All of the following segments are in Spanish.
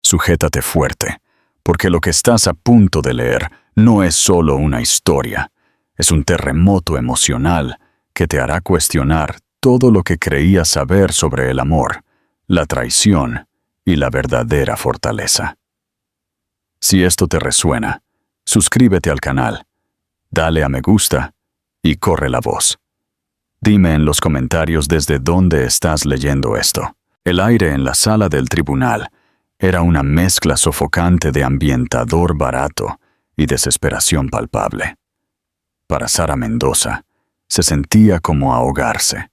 Sujétate fuerte, porque lo que estás a punto de leer no es solo una historia, es un terremoto emocional que te hará cuestionar todo lo que creías saber sobre el amor, la traición y la verdadera fortaleza. Si esto te resuena, suscríbete al canal, dale a me gusta y corre la voz. Dime en los comentarios desde dónde estás leyendo esto. El aire en la sala del tribunal era una mezcla sofocante de ambientador barato y desesperación palpable. Para Sara Mendoza, se sentía como ahogarse.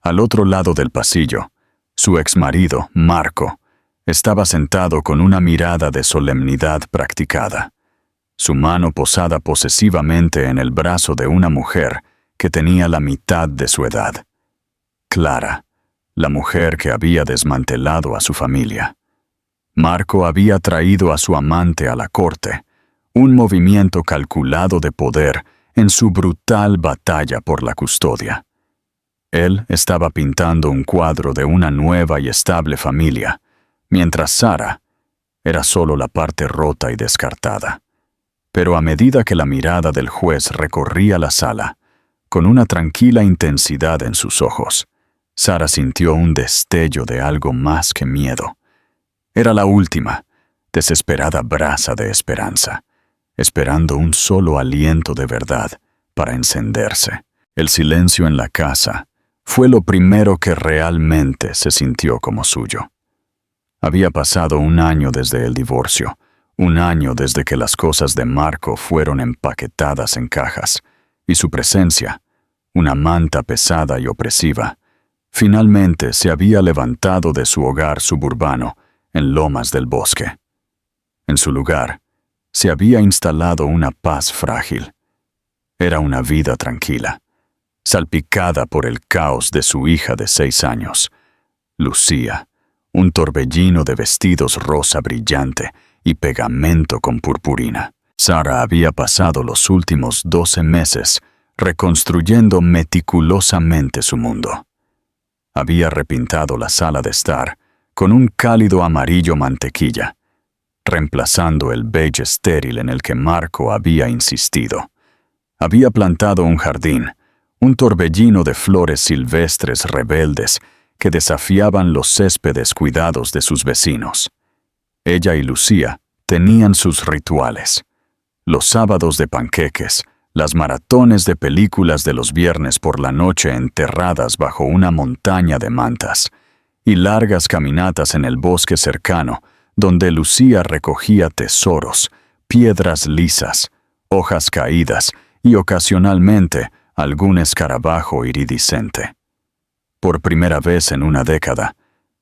Al otro lado del pasillo, su exmarido, Marco, estaba sentado con una mirada de solemnidad practicada, su mano posada posesivamente en el brazo de una mujer que tenía la mitad de su edad. Clara, la mujer que había desmantelado a su familia. Marco había traído a su amante a la corte, un movimiento calculado de poder en su brutal batalla por la custodia. Él estaba pintando un cuadro de una nueva y estable familia, mientras Sara era solo la parte rota y descartada. Pero a medida que la mirada del juez recorría la sala, con una tranquila intensidad en sus ojos, Sara sintió un destello de algo más que miedo. Era la última, desesperada brasa de esperanza, esperando un solo aliento de verdad para encenderse. El silencio en la casa fue lo primero que realmente se sintió como suyo. Había pasado un año desde el divorcio, un año desde que las cosas de Marco fueron empaquetadas en cajas, y su presencia, una manta pesada y opresiva, finalmente se había levantado de su hogar suburbano en Lomas del Bosque. En su lugar, se había instalado una paz frágil. Era una vida tranquila, salpicada por el caos de su hija de 6 años, Lucía, un torbellino de vestidos rosa brillante y pegamento con purpurina. Sara había pasado los últimos 12 meses reconstruyendo meticulosamente su mundo. Había repintado la sala de estar con un cálido amarillo mantequilla, reemplazando el beige estéril en el que Marco había insistido. Había plantado un jardín, un torbellino de flores silvestres rebeldes que desafiaban los céspedes cuidados de sus vecinos. Ella y Lucía tenían sus rituales. Los sábados de panqueques, las maratones de películas de los viernes por la noche enterradas bajo una montaña de mantas, y largas caminatas en el bosque cercano, donde Lucía recogía tesoros, piedras lisas, hojas caídas y ocasionalmente algún escarabajo iridiscente. Por primera vez en una década,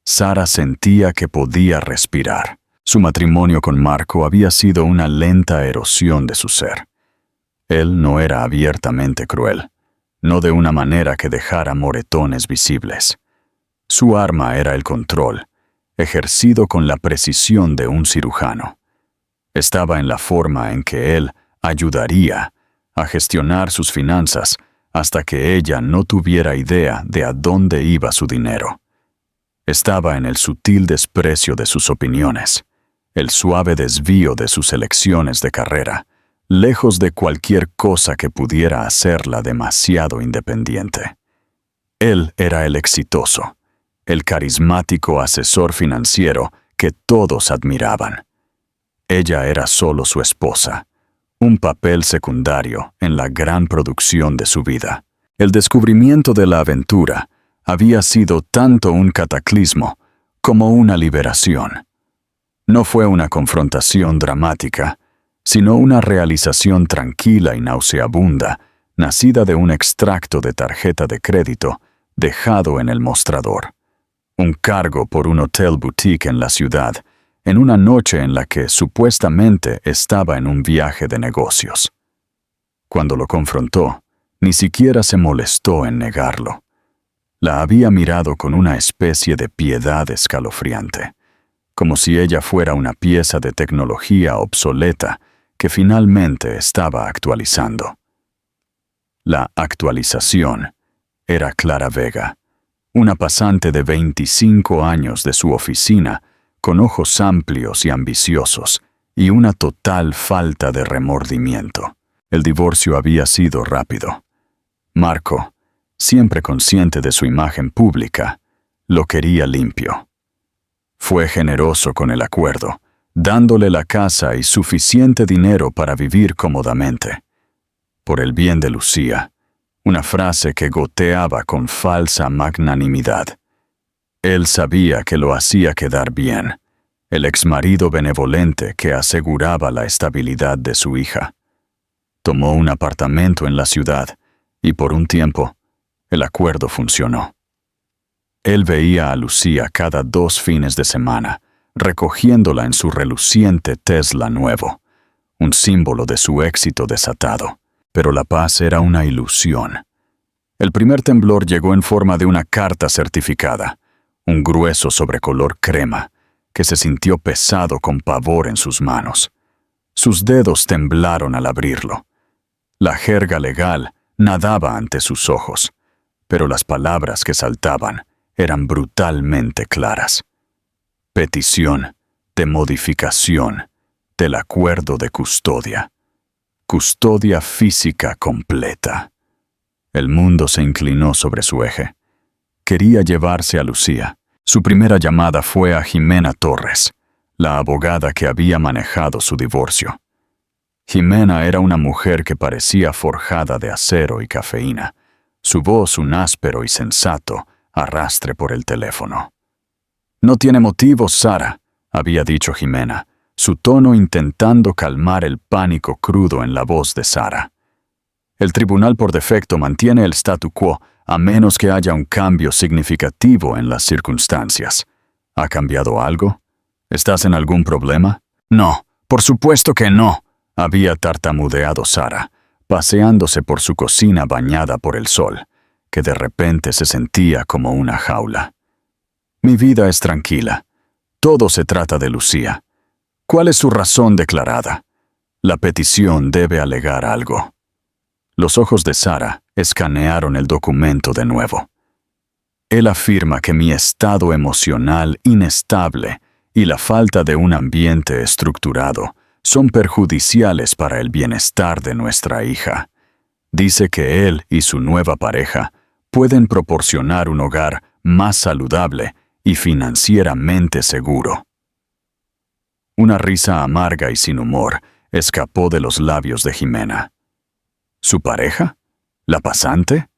Sara sentía que podía respirar. Su matrimonio con Marco había sido una lenta erosión de su ser. Él no era abiertamente cruel, no de una manera que dejara moretones visibles. Su arma era el control, ejercido con la precisión de un cirujano. Estaba en la forma en que él ayudaría a gestionar sus finanzas hasta que ella no tuviera idea de a dónde iba su dinero. Estaba en el sutil desprecio de sus opiniones, el suave desvío de sus elecciones de carrera, lejos de cualquier cosa que pudiera hacerla demasiado independiente. Él era el exitoso, el carismático asesor financiero que todos admiraban. Ella era solo su esposa, un papel secundario en la gran producción de su vida. El descubrimiento de la aventura había sido tanto un cataclismo como una liberación. No fue una confrontación dramática, sino una realización tranquila y nauseabunda, nacida de un extracto de tarjeta de crédito dejado en el mostrador. Un cargo por un hotel boutique en la ciudad, en una noche en la que supuestamente estaba en un viaje de negocios. Cuando lo confrontó, ni siquiera se molestó en negarlo. La había mirado con una especie de piedad escalofriante, como si ella fuera una pieza de tecnología obsoleta que finalmente estaba actualizando. La actualización era Clara Vega, una pasante de 25 años de su oficina, con ojos amplios y ambiciosos, y una total falta de remordimiento. El divorcio había sido rápido. Marco, siempre consciente de su imagen pública, lo quería limpio. Fue generoso con el acuerdo, dándole la casa y suficiente dinero para vivir cómodamente. Por el bien de Lucía, una frase que goteaba con falsa magnanimidad. Él sabía que lo hacía quedar bien, el exmarido benevolente que aseguraba la estabilidad de su hija. Tomó un apartamento en la ciudad y por un tiempo el acuerdo funcionó. Él veía a Lucía cada 2 fines de semana, recogiéndola en su reluciente Tesla nuevo, un símbolo de su éxito desatado. Pero la paz era una ilusión. El primer temblor llegó en forma de una carta certificada, un grueso sobrecolor crema, que se sintió pesado con pavor en sus manos. Sus dedos temblaron al abrirlo. La jerga legal nadaba ante sus ojos, pero las palabras que saltaban eran brutalmente claras. Petición de modificación del acuerdo de custodia. Custodia física completa. El mundo se inclinó sobre su eje. Quería llevarse a Lucía. Su primera llamada fue a Jimena Torres, la abogada que había manejado su divorcio. Jimena era una mujer que parecía forjada de acero y cafeína, su voz un áspero y sensato arrastre por el teléfono. «No tiene motivos, Sara», había dicho Jimena, su tono intentando calmar el pánico crudo en la voz de Sara. «El tribunal por defecto mantiene el statu quo a menos que haya un cambio significativo en las circunstancias. ¿Ha cambiado algo? ¿Estás en algún problema?» «No, por supuesto que no», había tartamudeado Sara, paseándose por su cocina bañada por el sol, que de repente se sentía como una jaula. «Mi vida es tranquila. Todo se trata de Lucía. ¿Cuál es su razón declarada? La petición debe alegar algo». Los ojos de Sara escanearon el documento de nuevo. «Él afirma que mi estado emocional inestable y la falta de un ambiente estructurado son perjudiciales para el bienestar de nuestra hija. Dice que él y su nueva pareja pueden proporcionar un hogar más saludable y financieramente seguro». Una risa amarga y sin humor escapó de los labios de Jimena. ¿Su pareja? ¿La pasante?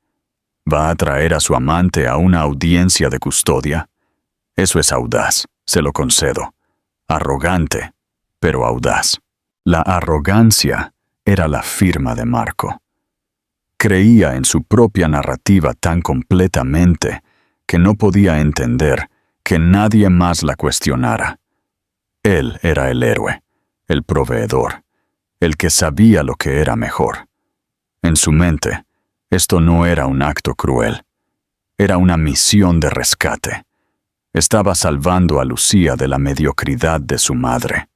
¿Va a traer a su amante a una audiencia de custodia? Eso es audaz, se lo concedo. Arrogante, pero audaz. La arrogancia era la firma de Marco. Creía en su propia narrativa tan completamente que no podía entender que nadie más la cuestionara. Él era el héroe, el proveedor, el que sabía lo que era mejor. En su mente, esto no era un acto cruel. Era una misión de rescate. Estaba salvando a Lucía de la mediocridad de su madre.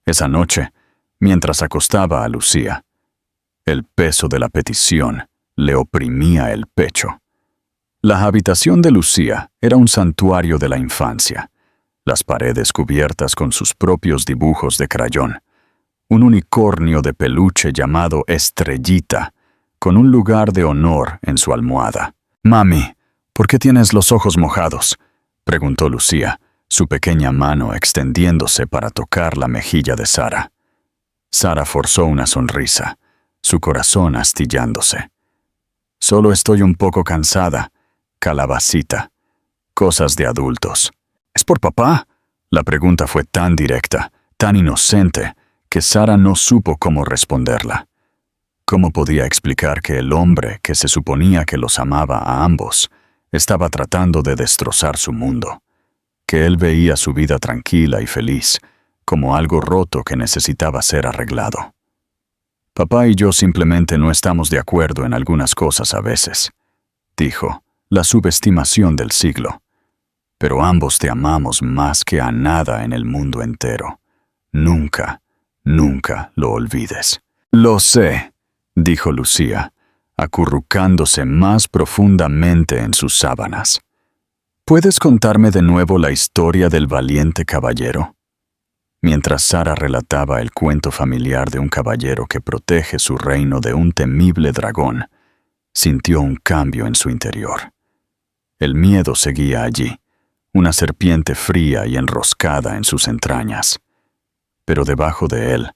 Esa noche, mientras acostaba a Lucía, el peso de la petición le oprimía el pecho. La habitación de Lucía era un santuario de la infancia, las paredes cubiertas con sus propios dibujos de crayón, un unicornio de peluche llamado Estrellita, con un lugar de honor en su almohada. «Mami, ¿por qué tienes los ojos mojados?», preguntó Lucía, su pequeña mano extendiéndose para tocar la mejilla de Sara. Sara forzó una sonrisa, su corazón astillándose. «Solo estoy un poco cansada, calabacita. Cosas de adultos». «¿Es por papá?». La pregunta fue tan directa, tan inocente, que Sara no supo cómo responderla. ¿Cómo podía explicar que el hombre que se suponía que los amaba a ambos estaba tratando de destrozar su mundo? Que él veía su vida tranquila y feliz como algo roto que necesitaba ser arreglado. «Papá y yo simplemente no estamos de acuerdo en algunas cosas a veces», dijo, la subestimación del siglo. «Pero ambos te amamos más que a nada en el mundo entero. Nunca, nunca lo olvides». «Lo sé», dijo Lucía, acurrucándose más profundamente en sus sábanas. ¿Puedes contarme de nuevo la historia del valiente caballero? Mientras Sara relataba el cuento familiar de un caballero que protege su reino de un temible dragón, sintió un cambio en su interior. El miedo seguía allí, una serpiente fría y enroscada en sus entrañas. Pero debajo de él,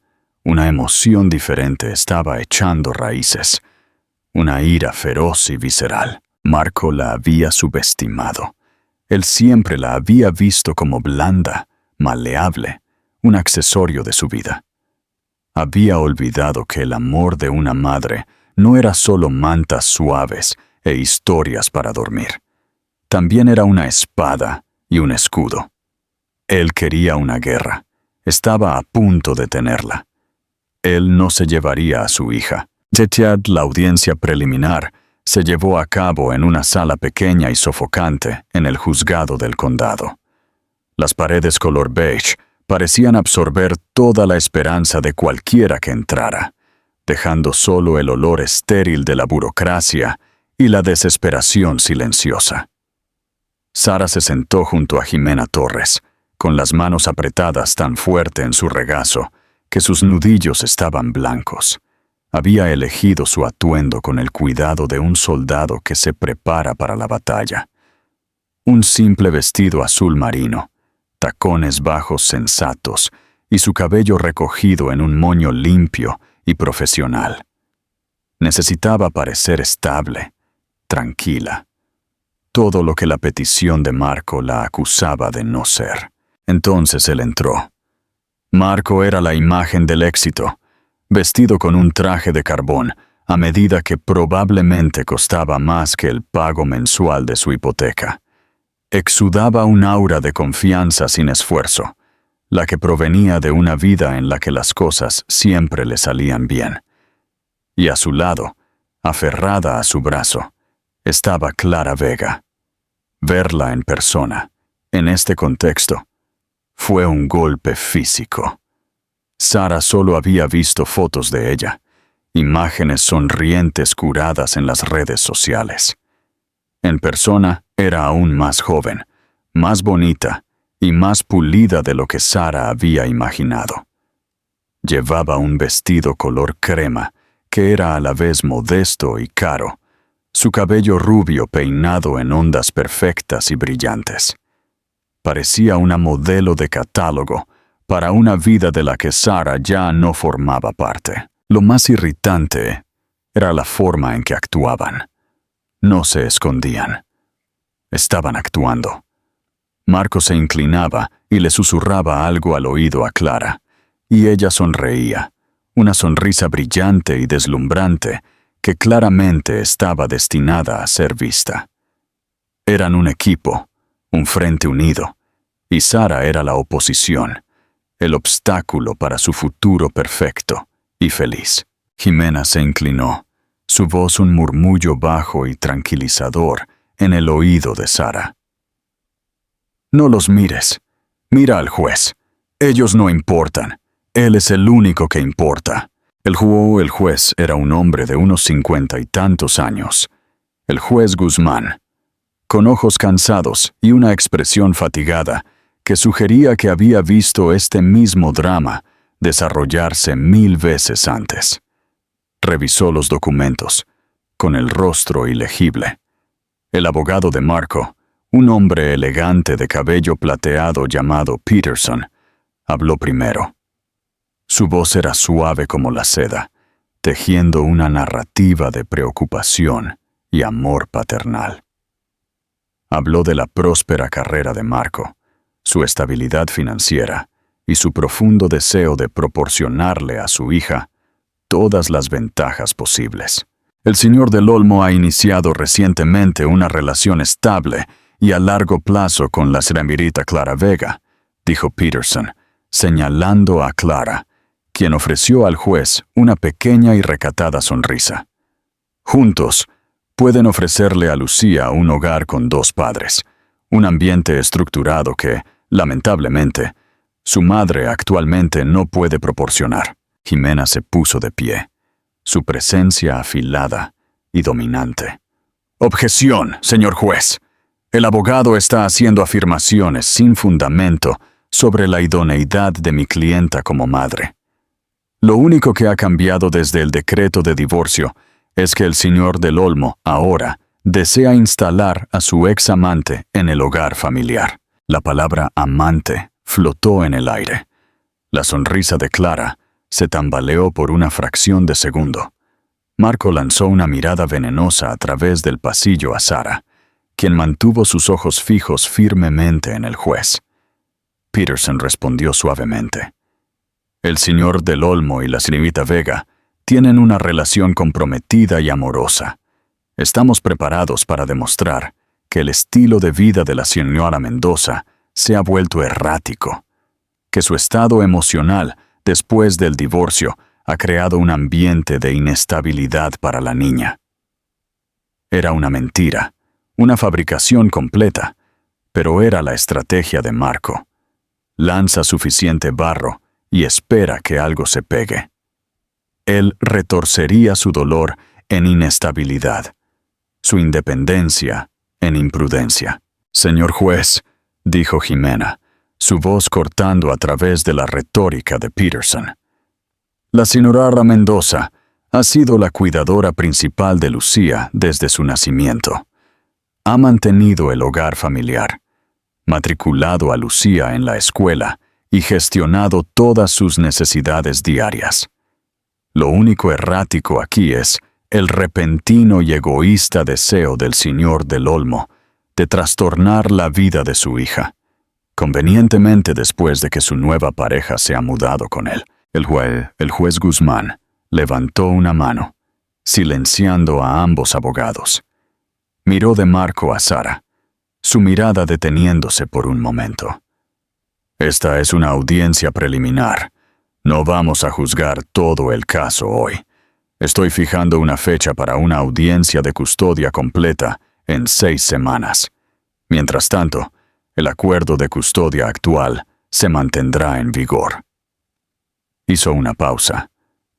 una emoción diferente estaba echando raíces, una ira feroz y visceral. Marco la había subestimado. Él siempre la había visto como blanda, maleable, un accesorio de su vida. Había olvidado que el amor de una madre no era solo mantas suaves e historias para dormir. También era una espada y un escudo. Él quería una guerra. Estaba a punto de tenerla. Él no se llevaría a su hija. La audiencia preliminar se llevó a cabo en una sala pequeña y sofocante en el juzgado del condado. Las paredes color beige parecían absorber toda la esperanza de cualquiera que entrara, dejando solo el olor estéril de la burocracia y la desesperación silenciosa. Sara se sentó junto a Jimena Torres, con las manos apretadas tan fuerte en su regazo que sus nudillos estaban blancos. Había elegido su atuendo con el cuidado de un soldado que se prepara para la batalla. Un simple vestido azul marino, tacones bajos sensatos y su cabello recogido en un moño limpio y profesional. Necesitaba parecer estable, tranquila. Todo lo que la petición de Marco la acusaba de no ser. Entonces él entró. Marco era la imagen del éxito, vestido con un traje de carbón, a medida que probablemente costaba más que el pago mensual de su hipoteca. Exudaba un aura de confianza sin esfuerzo, la que provenía de una vida en la que las cosas siempre le salían bien. Y a su lado, aferrada a su brazo, estaba Clara Vega. Verla en persona, en este contexto, fue un golpe físico. Sara solo había visto fotos de ella, imágenes sonrientes curadas en las redes sociales. En persona era aún más joven, más bonita y más pulida de lo que Sara había imaginado. Llevaba un vestido color crema que era a la vez modesto y caro, su cabello rubio peinado en ondas perfectas y brillantes. Parecía una modelo de catálogo para una vida de la que Sara ya no formaba parte. Lo más irritante era la forma en que actuaban. No se escondían. Estaban actuando. Marco se inclinaba y le susurraba algo al oído a Clara, y ella sonreía, una sonrisa brillante y deslumbrante que claramente estaba destinada a ser vista. Eran un equipo, un frente unido, y Sara era la oposición, el obstáculo para su futuro perfecto y feliz. Jimena se inclinó, su voz un murmullo bajo y tranquilizador en el oído de Sara. «No los mires. Mira al juez. Ellos no importan. Él es el único que importa». El juez era un hombre de unos 50 y tantos años. El juez Guzmán, con ojos cansados y una expresión fatigada que sugería que había visto este mismo drama desarrollarse 1000 veces antes. Revisó los documentos, con el rostro ilegible. El abogado de Marco, un hombre elegante de cabello plateado llamado Peterson, habló primero. Su voz era suave como la seda, tejiendo una narrativa de preocupación y amor paternal. Habló de la próspera carrera de Marco, su estabilidad financiera y su profundo deseo de proporcionarle a su hija todas las ventajas posibles. El señor del Olmo ha iniciado recientemente una relación estable y a largo plazo con la señorita Clara Vega, dijo Peterson, señalando a Clara, quien ofreció al juez una pequeña y recatada sonrisa. Juntos, pueden ofrecerle a Lucía un hogar con 2 padres, un ambiente estructurado que, lamentablemente, su madre actualmente no puede proporcionar. Jimena se puso de pie, su presencia afilada y dominante. «Objeción, señor juez. El abogado está haciendo afirmaciones sin fundamento sobre la idoneidad de mi clienta como madre. Lo único que ha cambiado desde el decreto de divorcio es que el señor del Olmo ahora desea instalar a su ex amante en el hogar familiar. La palabra amante flotó en el aire. La sonrisa de Clara se tambaleó por una fracción de segundo. Marco lanzó una mirada venenosa a través del pasillo a Sara, quien mantuvo sus ojos fijos firmemente en el juez. Peterson respondió suavemente. El señor del Olmo y la señorita Vega tienen una relación comprometida y amorosa. Estamos preparados para demostrar que el estilo de vida de la señora Mendoza se ha vuelto errático, que su estado emocional después del divorcio ha creado un ambiente de inestabilidad para la niña. Era una mentira, una fabricación completa, pero era la estrategia de Marco. Lanza suficiente barro y espera que algo se pegue. Él retorcería su dolor en inestabilidad, su independencia en imprudencia. Señor juez, dijo Jimena, su voz cortando a través de la retórica de Peterson. La señora Mendoza ha sido la cuidadora principal de Lucía desde su nacimiento. Ha mantenido el hogar familiar, matriculado a Lucía en la escuela y gestionado todas sus necesidades diarias. Lo único errático aquí es el repentino y egoísta deseo del señor del Olmo de trastornar la vida de su hija, convenientemente después de que su nueva pareja se ha mudado con él. El juez Guzmán levantó una mano, silenciando a ambos abogados. Miró de Marco a Sara, su mirada deteniéndose por un momento. Esta es una audiencia preliminar. No vamos a juzgar todo el caso hoy. Estoy fijando una fecha para una audiencia de custodia completa en 6 semanas. Mientras tanto, el acuerdo de custodia actual se mantendrá en vigor. Hizo una pausa.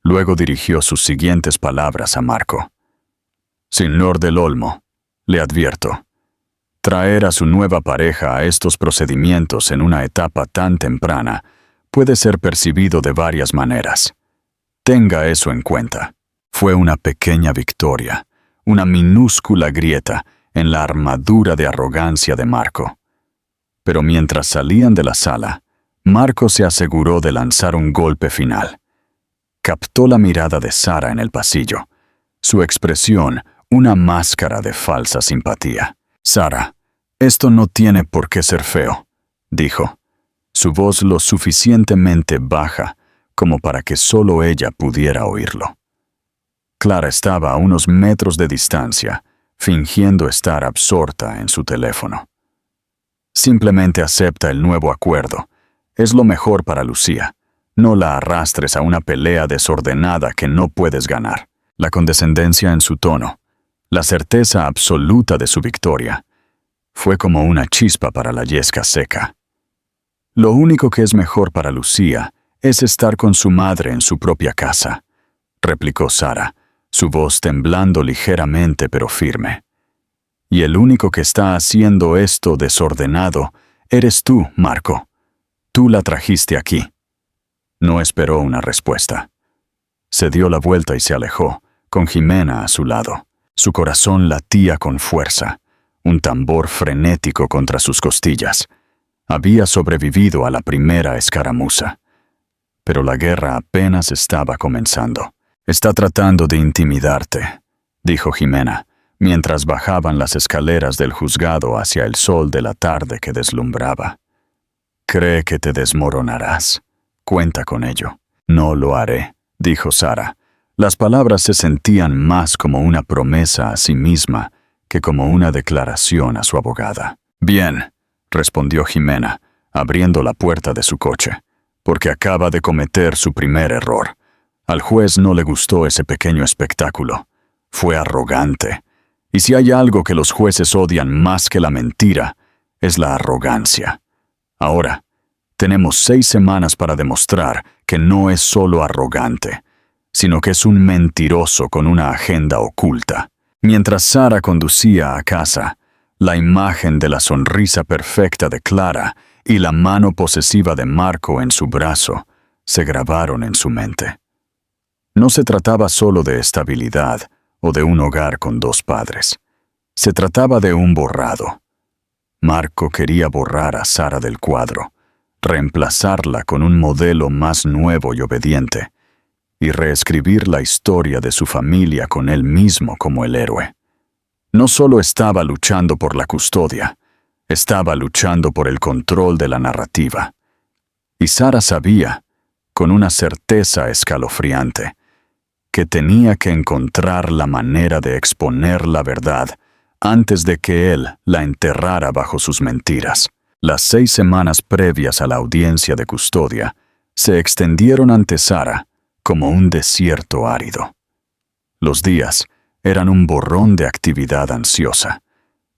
Luego dirigió sus siguientes palabras a Marco. Señor del Olmo, le advierto, traer a su nueva pareja a estos procedimientos en una etapa tan temprana puede ser percibido de varias maneras. Tenga eso en cuenta. Fue una pequeña victoria, una minúscula grieta en la armadura de arrogancia de Marco. Pero mientras salían de la sala, Marco se aseguró de lanzar un golpe final. Captó la mirada de Sara en el pasillo, su expresión una máscara de falsa simpatía. Sara, esto no tiene por qué ser feo, dijo, su voz lo suficientemente baja como para que solo ella pudiera oírlo. Clara estaba a unos metros de distancia, fingiendo estar absorta en su teléfono. Simplemente acepta el nuevo acuerdo. Es lo mejor para Lucía. No la arrastres a una pelea desordenada que no puedes ganar. La condescendencia en su tono, la certeza absoluta de su victoria, fue como una chispa para la yesca seca. Lo único que es mejor para Lucía es estar con su madre en su propia casa, replicó Sara, su voz temblando ligeramente pero firme. Y el único que está haciendo esto desordenado eres tú, Marco. Tú la trajiste aquí. No esperó una respuesta. Se dio la vuelta y se alejó, con Jimena a su lado. Su corazón latía con fuerza, un tambor frenético contra sus costillas. Había sobrevivido a la primera escaramuza. Pero la guerra apenas estaba comenzando. Está tratando de intimidarte, dijo Jimena, mientras bajaban las escaleras del juzgado hacia el sol de la tarde que deslumbraba. Cree que te desmoronarás. Cuenta con ello. No lo haré, dijo Sara. Las palabras se sentían más como una promesa a sí misma que como una declaración a su abogada. Bien, respondió Jimena, abriendo la puerta de su coche, porque acaba de cometer su primer error. Al juez no le gustó ese pequeño espectáculo. Fue arrogante. Y si hay algo que los jueces odian más que la mentira, es la arrogancia. Ahora, tenemos 6 semanas para demostrar que no es solo arrogante, sino que es un mentiroso con una agenda oculta. Mientras Sara conducía a casa, La imagen de la sonrisa perfecta de Clara y la mano posesiva de Marco en su brazo se grabaron en su mente. No se trataba solo de estabilidad o de un hogar con dos padres. Se trataba de un borrado. Marco quería borrar a Sara del cuadro, reemplazarla con un modelo más nuevo y obediente, y reescribir la historia de su familia con él mismo como el héroe. No solo estaba luchando por la custodia, estaba luchando por el control de la narrativa. Y Sara sabía, con una certeza escalofriante, que tenía que encontrar la manera de exponer la verdad antes de que él la enterrara bajo sus mentiras. Las 6 semanas previas a la audiencia de custodia se extendieron ante Sara como un desierto árido. Los días eran un borrón de actividad ansiosa,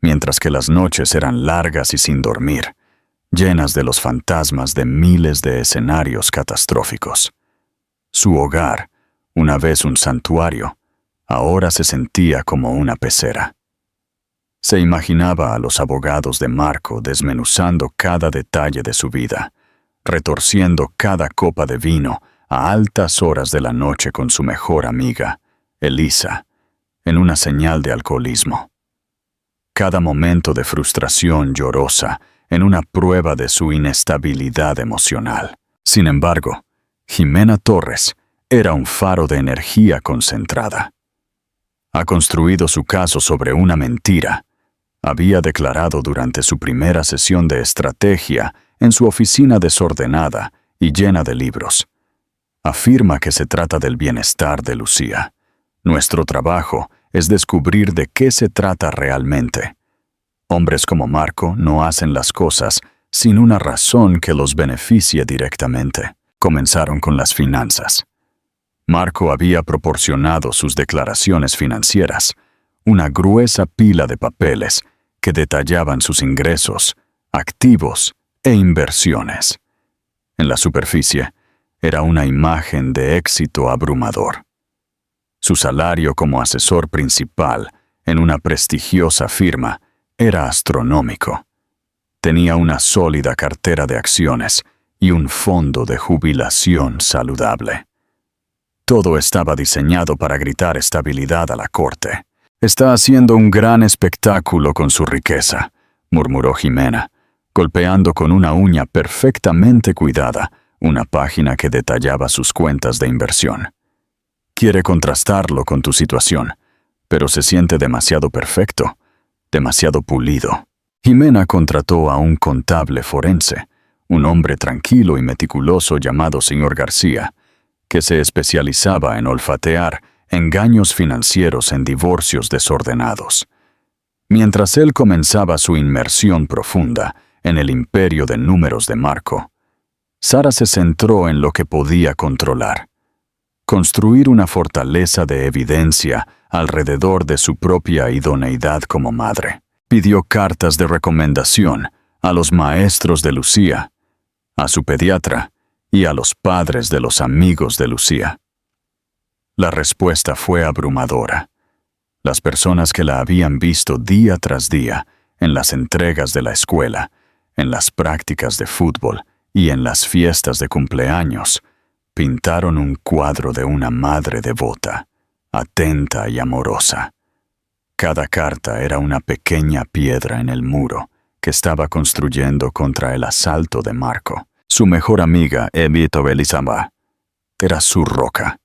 mientras que las noches eran largas y sin dormir, llenas de los fantasmas de miles de escenarios catastróficos. Su hogar, una vez un santuario, ahora se sentía como una pecera. Se imaginaba a los abogados de Marco desmenuzando cada detalle de su vida, retorciendo cada copa de vino a altas horas de la noche con su mejor amiga, Elisa, en una señal de alcoholismo. Cada momento de frustración llorosa en una prueba de su inestabilidad emocional. Sin embargo, Jimena Torres era un faro de energía concentrada. Ha construido su caso sobre una mentira. Había declarado durante su primera sesión de estrategia en su oficina desordenada y llena de libros. Afirma que se trata del bienestar de Lucía. Nuestro trabajo es descubrir de qué se trata realmente. Hombres como Marco no hacen las cosas sin una razón que los beneficie directamente. Comenzaron con las finanzas. Marco había proporcionado sus declaraciones financieras, una gruesa pila de papeles que detallaban sus ingresos, activos e inversiones. En la superficie, era una imagen de éxito abrumador. Su salario como asesor principal en una prestigiosa firma era astronómico. Tenía una sólida cartera de acciones y un fondo de jubilación saludable. Todo estaba diseñado para gritar estabilidad a la corte. «Está haciendo un gran espectáculo con su riqueza», murmuró Jimena, golpeando con una uña perfectamente cuidada una página que detallaba sus cuentas de inversión. «Quiere contrastarlo con tu situación, pero se siente demasiado perfecto, demasiado pulido». Jimena contrató a un contable forense, un hombre tranquilo y meticuloso llamado señor García, que se especializaba en olfatear engaños financieros en divorcios desordenados. Mientras él comenzaba su inmersión profunda en el imperio de números de Marco, Sara se centró en lo que podía controlar: construir una fortaleza de evidencia alrededor de su propia idoneidad como madre. Pidió cartas de recomendación a los maestros de Lucía, a su pediatra y a los padres de los amigos de Lucía. La respuesta fue abrumadora. Las personas que la habían visto día tras día en las entregas de la escuela, en las prácticas de fútbol y en las fiestas de cumpleaños, pintaron un cuadro de una madre devota, atenta y amorosa. Cada carta era una pequeña piedra en el muro que estaba construyendo contra el asalto de Marco. Su mejor amiga, Evito Belizamba, era su roca.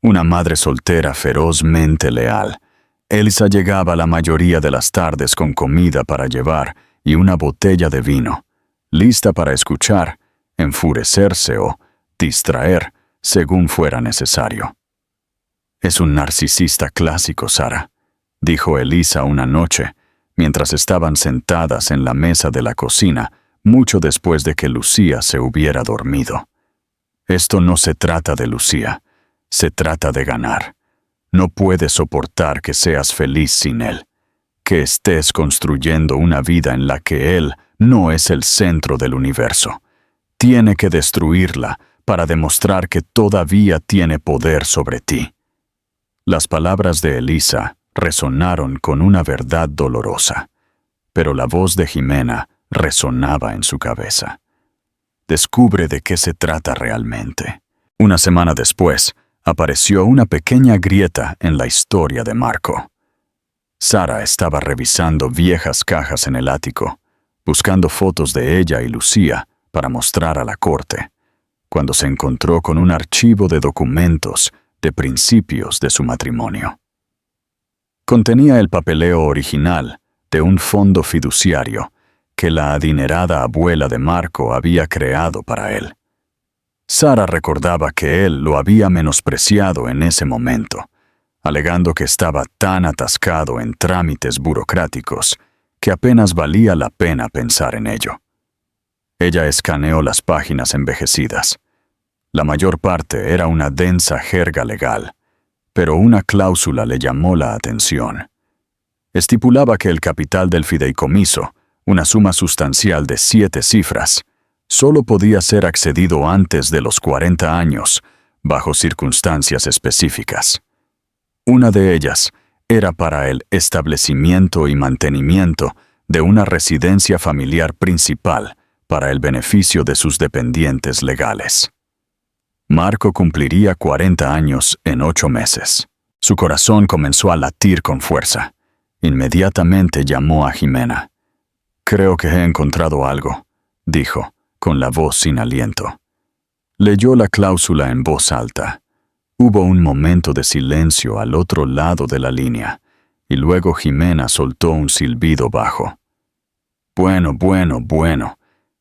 Una madre soltera ferozmente leal. Elsa llegaba la mayoría de las tardes con comida para llevar y una botella de vino, lista para escuchar, enfurecerse o distraer según fuera necesario. «Es un narcisista clásico, Sara», dijo Elisa una noche, mientras estaban sentadas en la mesa de la cocina, mucho después de que Lucía se hubiera dormido. «Esto no se trata de Lucía, se trata de ganar. No puedes soportar que seas feliz sin él, que estés construyendo una vida en la que él no es el centro del universo. Tiene que destruirla para demostrar que todavía tiene poder sobre ti». Las palabras de Elisa resonaron con una verdad dolorosa. pero la voz de Jimena resonaba en su cabeza. Descubre de qué se trata realmente. Una semana después, apareció una pequeña grieta en la historia de Marco. Sara estaba revisando viejas cajas en el ático, buscando fotos de ella y Lucía para mostrar a la corte, cuando se encontró con un archivo de documentos de principios de su matrimonio. Contenía el papeleo original de un fondo fiduciario que la adinerada abuela de Marco había creado para él. Sara recordaba que él lo había menospreciado en ese momento, alegando que estaba tan atascado en trámites burocráticos que apenas valía la pena pensar en ello. Ella escaneó las páginas envejecidas. La mayor parte era una densa jerga legal, pero una cláusula le llamó la atención. Estipulaba que el capital del fideicomiso, una suma sustancial de 7 cifras, solo podía ser accedido antes de los 40 años, bajo circunstancias específicas. Una de ellas era para el establecimiento y mantenimiento de una residencia familiar principal para el beneficio de sus dependientes legales. Marco cumpliría 40 años en 8 meses. Su corazón comenzó a latir con fuerza. Inmediatamente llamó a Jimena. «Creo que he encontrado algo», dijo, con la voz sin aliento. Leyó la cláusula en voz alta. Hubo un momento de silencio al otro lado de la línea, y luego Jimena soltó un silbido bajo. Bueno,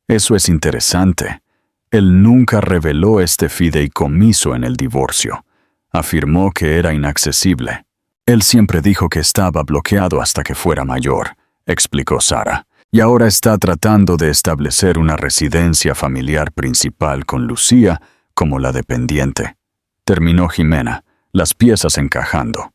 eso es interesante. Él nunca reveló este fideicomiso en el divorcio. Afirmó que era inaccesible. Él siempre dijo que estaba bloqueado hasta que fuera mayor, explicó Sara, y ahora está tratando de establecer una residencia familiar principal con Lucía como la dependiente. Terminó Jimena, las piezas encajando.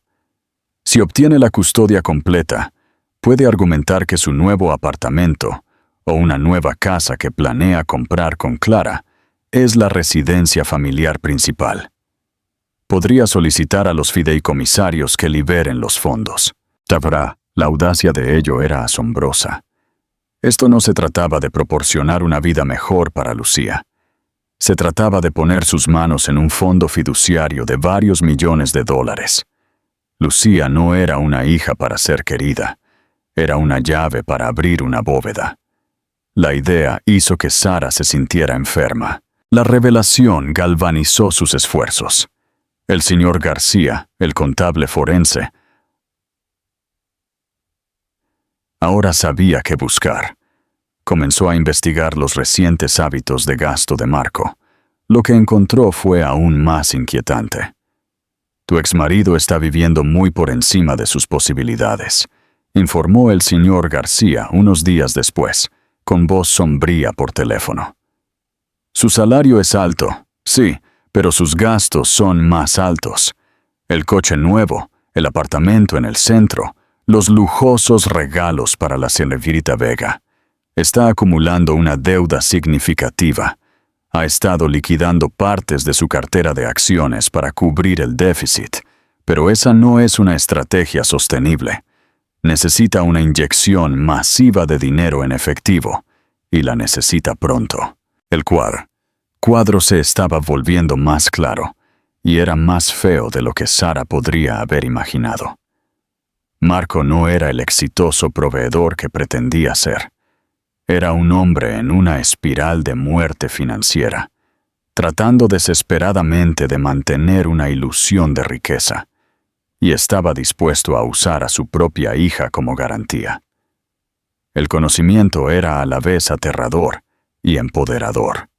Si obtiene la custodia completa, puede argumentar que su nuevo apartamento, o una nueva casa que planea comprar con Clara, es la residencia familiar principal. Podría solicitar a los fideicomisarios que liberen los fondos. Sabrá, la audacia de ello era asombrosa. Esto no se trataba de proporcionar una vida mejor para Lucía. Se trataba de poner sus manos en un fondo fiduciario de varios millones de dólares. Lucía no era una hija para ser querida, era una llave para abrir una bóveda. La idea hizo que Sara se sintiera enferma. La revelación galvanizó sus esfuerzos. El señor García, el contable forense, ahora sabía qué buscar. Comenzó a investigar los recientes hábitos de gasto de Marco. Lo que encontró fue aún más inquietante. «Tu exmarido está viviendo muy por encima de sus posibilidades», informó el señor García unos días después, con voz sombría por teléfono. «Su salario es alto, sí, pero sus gastos son más altos. El coche nuevo, el apartamento en el centro, los lujosos regalos para la señorita Vega. Está acumulando una deuda significativa. Ha estado liquidando partes de su cartera de acciones para cubrir el déficit, pero esa no es una estrategia sostenible. Necesita una inyección masiva de dinero en efectivo, y la necesita pronto». El cuadro se estaba volviendo más claro, y era más feo de lo que Sara podría haber imaginado. Marco no era el exitoso proveedor que pretendía ser. Era un hombre en una espiral de muerte financiera, tratando desesperadamente de mantener una ilusión de riqueza, y estaba dispuesto a usar a su propia hija como garantía. El conocimiento era a la vez aterrador y empoderador.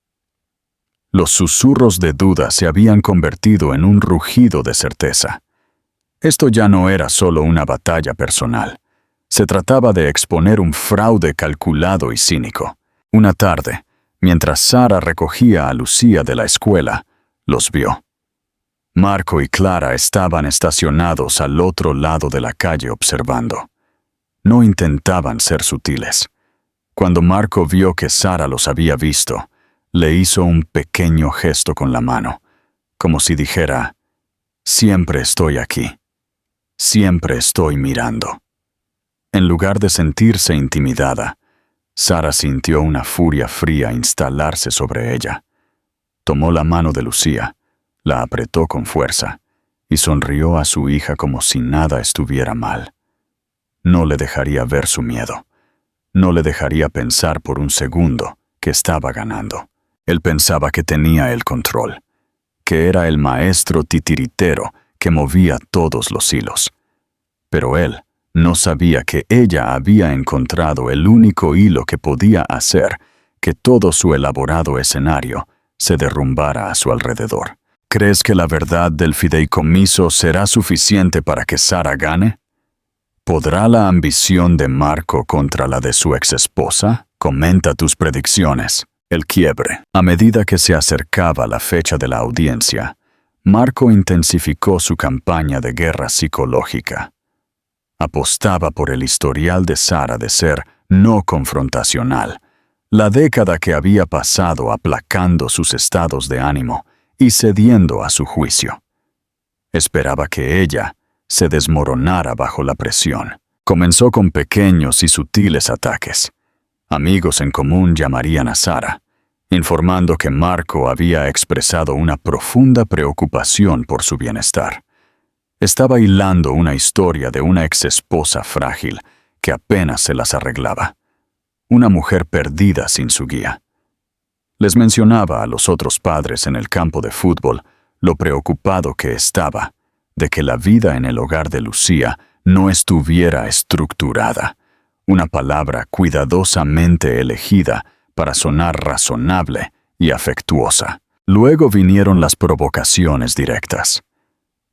Los susurros de duda se habían convertido en un rugido de certeza. Esto ya no era solo una batalla personal. Se trataba de exponer un fraude calculado y cínico. Una tarde, mientras Sara recogía a Lucía de la escuela, los vio. Marco y Clara estaban estacionados al otro lado de la calle observando. No intentaban ser sutiles. Cuando Marco vio que Sara los había visto, le hizo un pequeño gesto con la mano, como si dijera: «Siempre estoy aquí. Siempre estoy mirando». En lugar de sentirse intimidada, Sara sintió una furia fría instalarse sobre ella. Tomó la mano de Lucía, la apretó con fuerza y sonrió a su hija como si nada estuviera mal. No le dejaría ver su miedo. No le dejaría pensar por un segundo que estaba ganando. Él pensaba que tenía el control, que era el maestro titiritero que movía todos los hilos. Pero él no sabía que ella había encontrado el único hilo que podía hacer que todo su elaborado escenario se derrumbara a su alrededor. ¿Crees que la verdad del fideicomiso será suficiente para que Sara gane? ¿Podrá la ambición de Marco contra la de su exesposa? Comenta tus predicciones. El quiebre. A medida que se acercaba la fecha de la audiencia, Marco intensificó su campaña de guerra psicológica. Apostaba por el historial de Sara de ser no confrontacional, la década que había pasado aplacando sus estados de ánimo y cediendo a su juicio. Esperaba que ella se desmoronara bajo la presión. Comenzó con pequeños y sutiles ataques. Amigos en común llamarían a Sara, informando que Marco había expresado una profunda preocupación por su bienestar. Estaba hilando una historia de una exesposa frágil que apenas se las arreglaba. Una mujer perdida sin su guía. Les mencionaba a los otros padres en el campo de fútbol lo preocupado que estaba de que la vida en el hogar de Lucía no estuviera estructurada, una palabra cuidadosamente elegida para sonar razonable y afectuosa. Luego vinieron las provocaciones directas.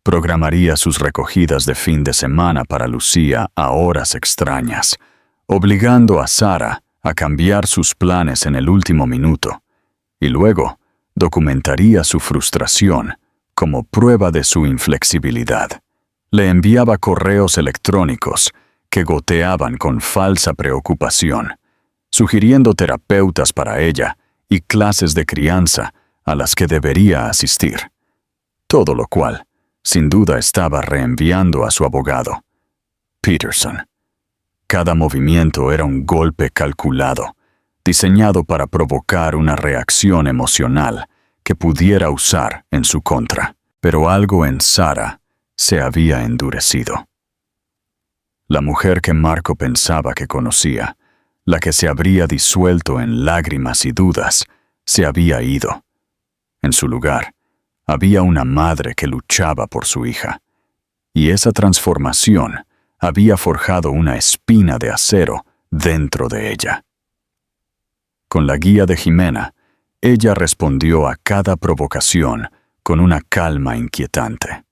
Programaría sus recogidas de fin de semana para Lucía a horas extrañas, obligando a Sara a cambiar sus planes en el último minuto, y luego documentaría su frustración como prueba de su inflexibilidad. Le enviaba correos electrónicos que goteaban con falsa preocupación, sugiriendo terapeutas para ella y clases de crianza a las que debería asistir. Todo lo cual, sin duda, estaba reenviando a su abogado, Peterson. Cada movimiento era un golpe calculado, diseñado para provocar una reacción emocional que pudiera usar en su contra. Pero algo en Sara se había endurecido. La mujer que Marco pensaba que conocía, la que se habría disuelto en lágrimas y dudas, se había ido. En su lugar, había una madre que luchaba por su hija, y esa transformación había forjado una espina de acero dentro de ella. Con la guía de Jimena, ella respondió a cada provocación con una calma inquietante.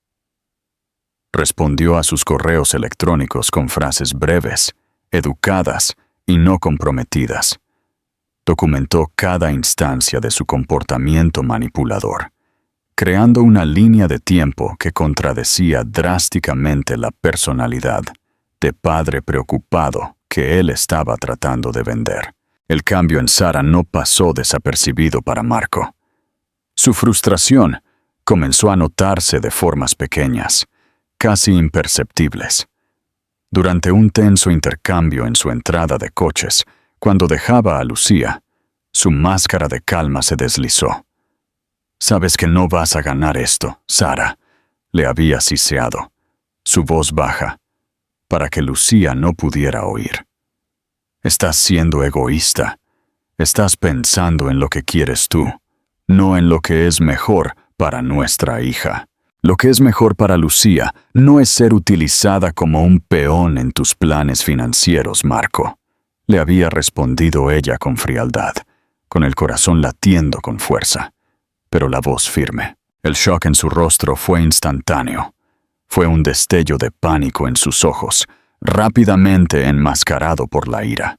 Respondió a sus correos electrónicos con frases breves, educadas y no comprometidas. Documentó cada instancia de su comportamiento manipulador, creando una línea de tiempo que contradecía drásticamente la personalidad de padre preocupado que él estaba tratando de vender. El cambio en Sara no pasó desapercibido para Marco. Su frustración comenzó a notarse de formas pequeñas, casi imperceptibles. Durante un tenso intercambio en su entrada de coches, cuando dejaba a Lucía, su máscara de calma se deslizó. «Sabes que no vas a ganar esto, Sara», le había siseado, su voz baja, para que Lucía no pudiera oír. «Estás siendo egoísta. Estás pensando en lo que quieres tú, no en lo que es mejor para nuestra hija. Lo que es mejor para Lucía no es ser utilizada como un peón en tus planes financieros, Marco», le había respondido ella con frialdad, con el corazón latiendo con fuerza, pero la voz firme. El shock en su rostro fue instantáneo. Fue un destello de pánico en sus ojos, rápidamente enmascarado por la ira.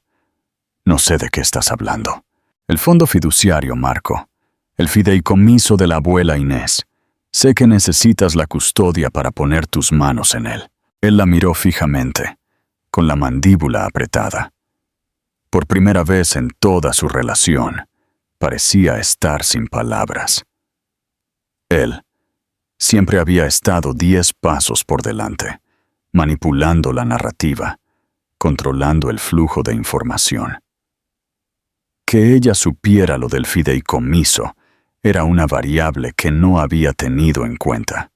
«No sé de qué estás hablando». «El fondo fiduciario, Marco. El fideicomiso de la abuela Inés. Sé que necesitas la custodia para poner tus manos en él». Él la miró fijamente, con la mandíbula apretada. Por primera vez en toda su relación, parecía estar sin palabras. Él siempre había estado 10 pasos por delante, manipulando la narrativa, controlando el flujo de información. Que ella supiera lo del fideicomiso era una variable que no había tenido en cuenta.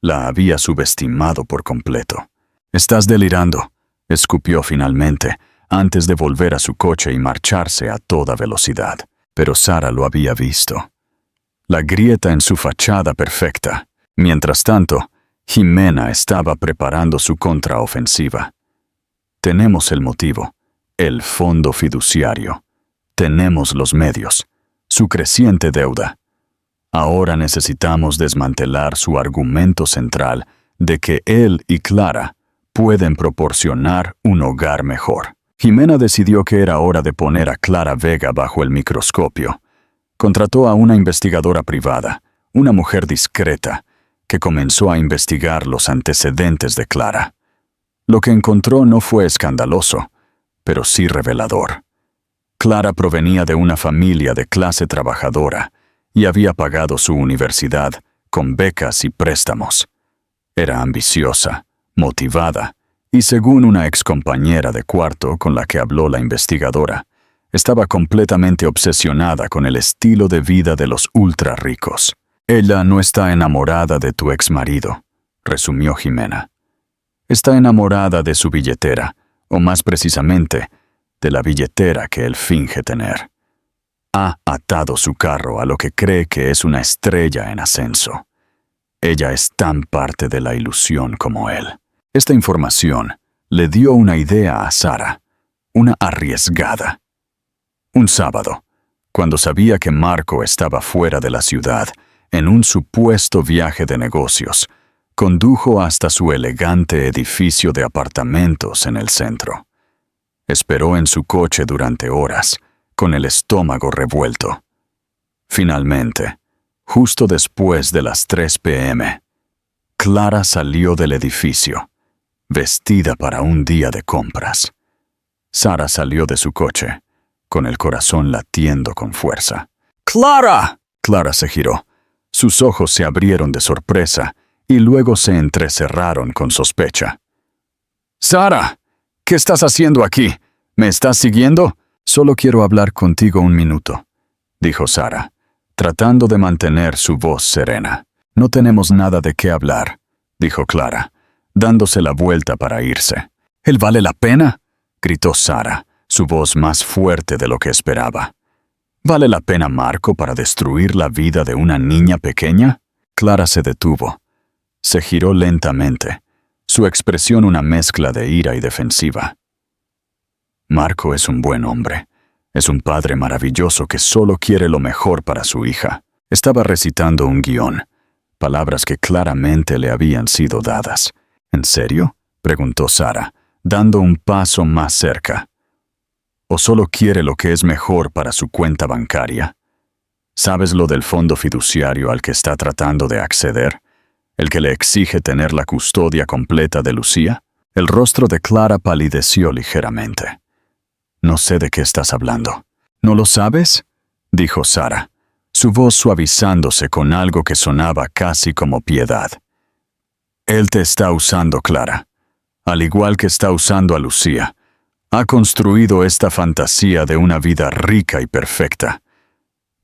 La había subestimado por completo. «Estás delirando», escupió finalmente, antes de volver a su coche y marcharse a toda velocidad. Pero Sara lo había visto. La grieta en su fachada perfecta. Mientras tanto, Jimena estaba preparando su contraofensiva. Tenemos el motivo, el fondo fiduciario. Tenemos los medios, su creciente deuda. Ahora necesitamos desmantelar su argumento central de que él y Clara pueden proporcionar un hogar mejor. Jimena decidió que era hora de poner a Clara Vega bajo el microscopio. Contrató a una investigadora privada, una mujer discreta, que comenzó a investigar los antecedentes de Clara. Lo que encontró no fue escandaloso, pero sí revelador. Clara provenía de una familia de clase trabajadora y había pagado su universidad con becas y préstamos. Era ambiciosa, motivada, y según una excompañera de cuarto con la que habló la investigadora, estaba completamente obsesionada con el estilo de vida de los ultra ricos. «Ella no está enamorada de tu exmarido», resumió Jimena. «Está enamorada de su billetera, o más precisamente, de la billetera que él finge tener. Ha atado su carro a lo que cree que es una estrella en ascenso. Ella es tan parte de la ilusión como él». Esta información le dio una idea a Sara, una arriesgada. Un sábado, cuando sabía que Marco estaba fuera de la ciudad, en un supuesto viaje de negocios, condujo hasta su elegante edificio de apartamentos en el centro. Esperó en su coche durante horas, con el estómago revuelto. Finalmente, justo después de las 3 p.m., Clara salió del edificio, vestida para un día de compras. Sara salió de su coche, con el corazón latiendo con fuerza. «¡Clara!». Clara se giró. Sus ojos se abrieron de sorpresa y luego se entrecerraron con sospecha. «Sara, ¿qué estás haciendo aquí? ¿Me estás siguiendo?» «Solo quiero hablar contigo un minuto», dijo Sara, tratando de mantener su voz serena. «No tenemos nada de qué hablar», dijo Clara, dándose la vuelta para irse. «¿Él vale la pena?», gritó Sara, su voz más fuerte de lo que esperaba. «¿Vale la pena Marco para destruir la vida de una niña pequeña?». Clara se detuvo. Se giró lentamente, su expresión una mezcla de ira y defensiva. «Marco es un buen hombre. Es un padre maravilloso que solo quiere lo mejor para su hija». Estaba recitando un guión, palabras que claramente le habían sido dadas. «¿En serio?», preguntó Sara, dando un paso más cerca. «¿O solo quiere lo que es mejor para su cuenta bancaria? ¿Sabes lo del fondo fiduciario al que está tratando de acceder? ¿El que le exige tener la custodia completa de Lucía?». El rostro de Clara palideció ligeramente. «No sé de qué estás hablando». «¿No lo sabes?», dijo Sara, su voz suavizándose con algo que sonaba casi como piedad. «Él te está usando, Clara, al igual que está usando a Lucía. Ha construido esta fantasía de una vida rica y perfecta.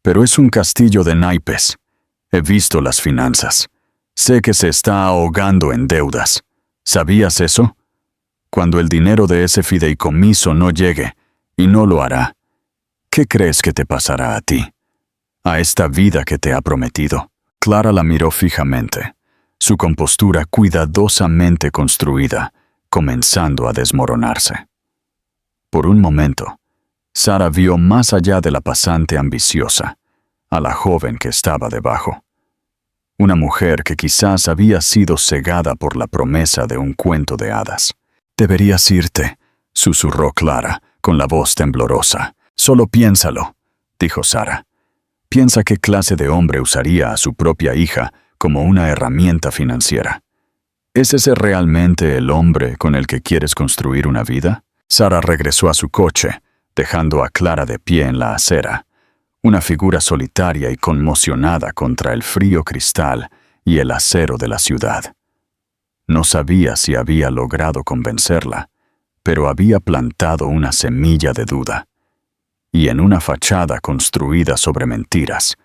Pero es un castillo de naipes. He visto las finanzas. Sé que se está ahogando en deudas. ¿Sabías eso? Cuando el dinero de ese fideicomiso no llegue, y no lo hará, ¿qué crees que te pasará a ti? A esta vida que te ha prometido». Clara la miró fijamente, su compostura cuidadosamente construida, comenzando a desmoronarse. Por un momento, Sara vio más allá de la pasante ambiciosa, a la joven que estaba debajo. Una mujer que quizás había sido cegada por la promesa de un cuento de hadas. «Deberías irte», susurró Clara, con la voz temblorosa. «Solo piénsalo», dijo Sara. «Piensa qué clase de hombre usaría a su propia hija como una herramienta financiera. ¿Es ese realmente el hombre con el que quieres construir una vida?». Sara regresó a su coche, dejando a Clara de pie en la acera, una figura solitaria y conmocionada contra el frío cristal y el acero de la ciudad. No sabía si había logrado convencerla, pero había plantado una semilla de duda. Y en una fachada construida sobre mentiras,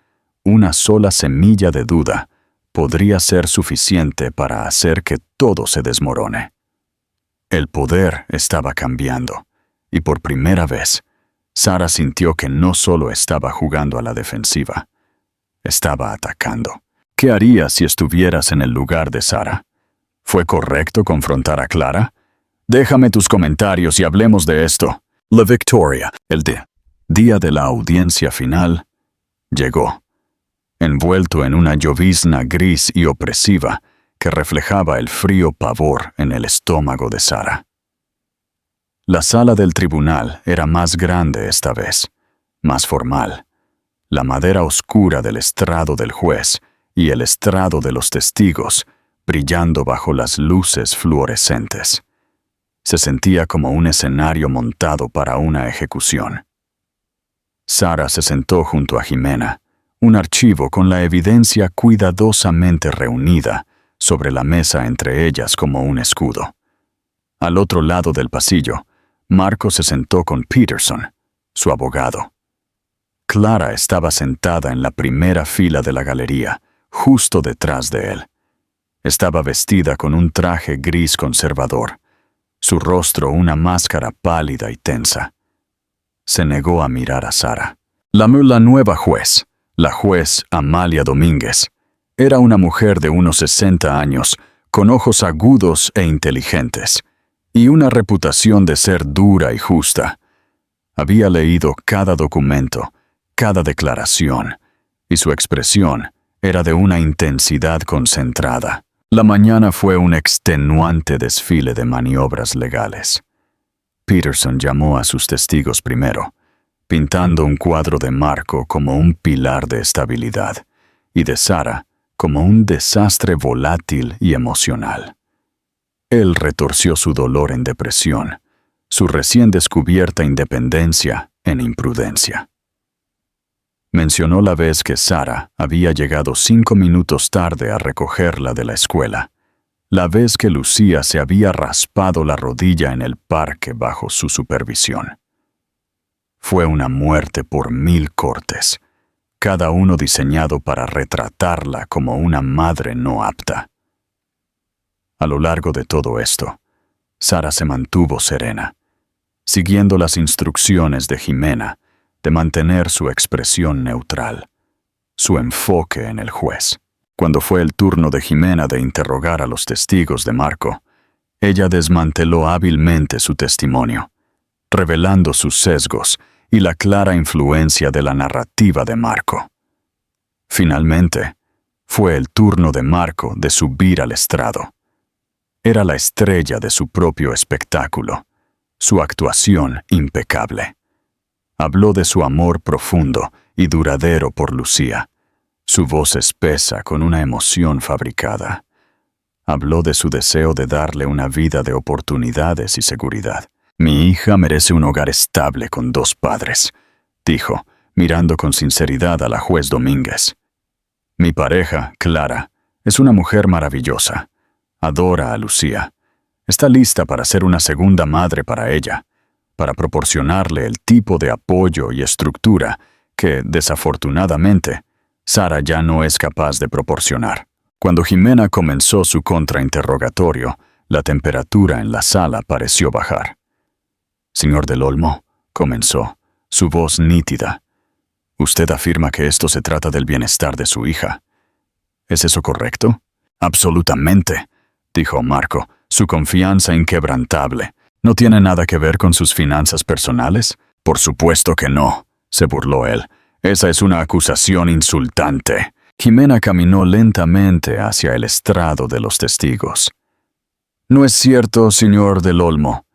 una sola semilla de duda podría ser suficiente para hacer que todo se desmorone. El poder estaba cambiando, y por primera vez, Sara sintió que no solo estaba jugando a la defensiva, estaba atacando. ¿Qué harías si estuvieras en el lugar de Sara? ¿Fue correcto confrontar a Clara? Déjame tus comentarios y hablemos de esto. La victoria, el día de la audiencia final, llegó, envuelto en una llovizna gris y opresiva que reflejaba el frío pavor en el estómago de Sara. La sala del tribunal era más grande esta vez, más formal. La madera oscura del estrado del juez y el estrado de los testigos brillando bajo las luces fluorescentes. Se sentía como un escenario montado para una ejecución. Sara se sentó junto a Jimena, un archivo con la evidencia cuidadosamente reunida sobre la mesa entre ellas como un escudo. Al otro lado del pasillo, Marco se sentó con Peterson, su abogado. Clara estaba sentada en la primera fila de la galería, justo detrás de él. Estaba vestida con un traje gris conservador, su rostro una máscara pálida y tensa. Se negó a mirar a Sara. La nueva juez, la juez Amalia Domínguez, era una mujer de unos 60 años, con ojos agudos e inteligentes, y una reputación de ser dura y justa. Había leído cada documento, cada declaración, y su expresión era de una intensidad concentrada. La mañana fue un extenuante desfile de maniobras legales. Peterson llamó a sus testigos primero, pintando un cuadro de Marco como un pilar de estabilidad y de Sara como un desastre volátil y emocional. Él retorció su dolor en depresión, su recién descubierta independencia en imprudencia. Mencionó la vez que Sara había llegado 5 minutos tarde a recogerla de la escuela, la vez que Lucía se había raspado la rodilla en el parque bajo su supervisión. Fue una muerte por 1000 cortes, cada uno diseñado para retratarla como una madre no apta. A lo largo de todo esto, Sara se mantuvo serena, siguiendo las instrucciones de Jimena de mantener su expresión neutral, su enfoque en el juez. Cuando fue el turno de Jimena de interrogar a los testigos de Marco, ella desmanteló hábilmente su testimonio, revelando sus sesgos y la clara influencia de la narrativa de Marco. Finalmente, fue el turno de Marco de subir al estrado. Era la estrella de su propio espectáculo, su actuación impecable. Habló de su amor profundo y duradero por Lucía, su voz espesa con una emoción fabricada. Habló de su deseo de darle una vida de oportunidades y seguridad. Mi hija merece un hogar estable con 2 padres, dijo, mirando con sinceridad a la juez Domínguez. Mi pareja, Clara, es una mujer maravillosa. Adora a Lucía. Está lista para ser una segunda madre para ella, para proporcionarle el tipo de apoyo y estructura que, desafortunadamente, Sara ya no es capaz de proporcionar. Cuando Jimena comenzó su contrainterrogatorio, la temperatura en la sala pareció bajar. Señor del Olmo, comenzó, su voz nítida. Usted afirma que esto se trata del bienestar de su hija. ¿Es eso correcto? Absolutamente, dijo Marco, su confianza inquebrantable. ¿No tiene nada que ver con sus finanzas personales? Por supuesto que no, se burló él. Esa es una acusación insultante. Jimena caminó lentamente hacia el estrado de los testigos. ¿No es cierto, señor del Olmo,